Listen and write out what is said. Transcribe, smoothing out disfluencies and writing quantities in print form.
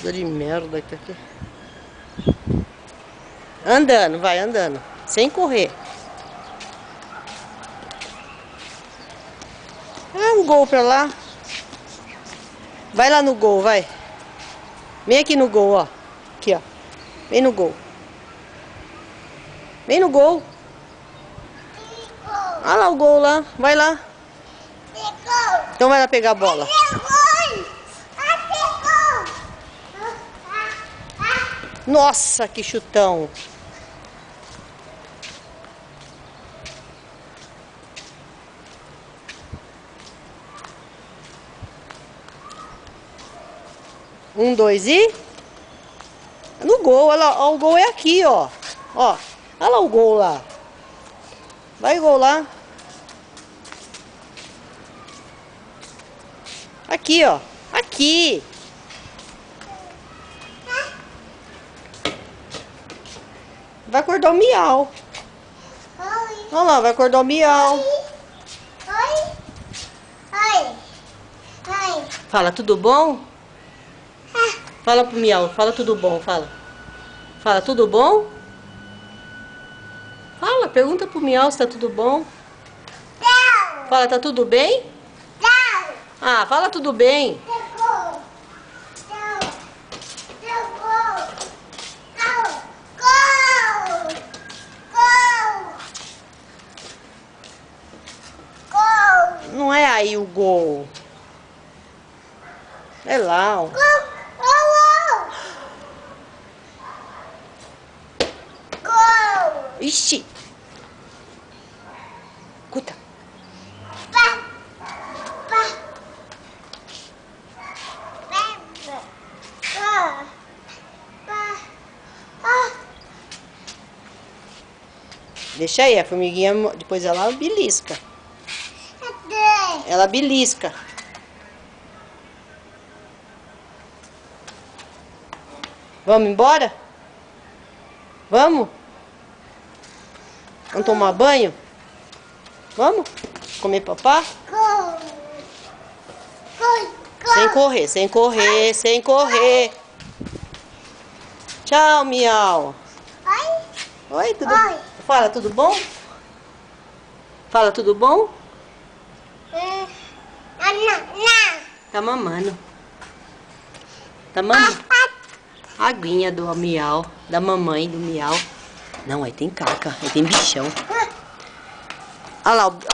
Coisa de merda que tá aqui. Andando, vai andando. Sem correr. Ah, um gol pra lá. Vai lá no gol, vai. Vem aqui no gol, ó. Aqui, ó. Vem no gol. Vem no gol. Olha lá o gol lá. Vai lá. Então vai lá pegar a bola. Nossa, que chutão. Um, dois e... No gol, olha lá. Ó, o gol é aqui, ó. Ó, olha lá o gol lá. Vai gol lá. Aqui, ó. Aqui. Vai acordar o miau. Olha lá, vai acordar o miau. Fala, tudo bom? Fala pro miau, fala tudo bom, fala. Fala, tudo bom? Fala, pergunta pro miau se tá tudo bom. Fala, tá tudo bem? Ah, fala tudo bem. Não é aí o gol. É lá, ó. Ixi. Escuta. Deixa aí, a formiguinha, depois ela belisca. Ela belisca. Vamos embora? Vamos? Vamos tomar banho? Vamos? Comer papá? Sem correr, sem correr, sem correr. Tchau, miau. Oi, tudo bom? Fala, tudo bom? Fala, tudo bom? Tá mamando. Tá mamando. Aguinha do miau, da mamãe do miau. Não, aí tem caca, aí tem bichão. Olha lá, olha lá.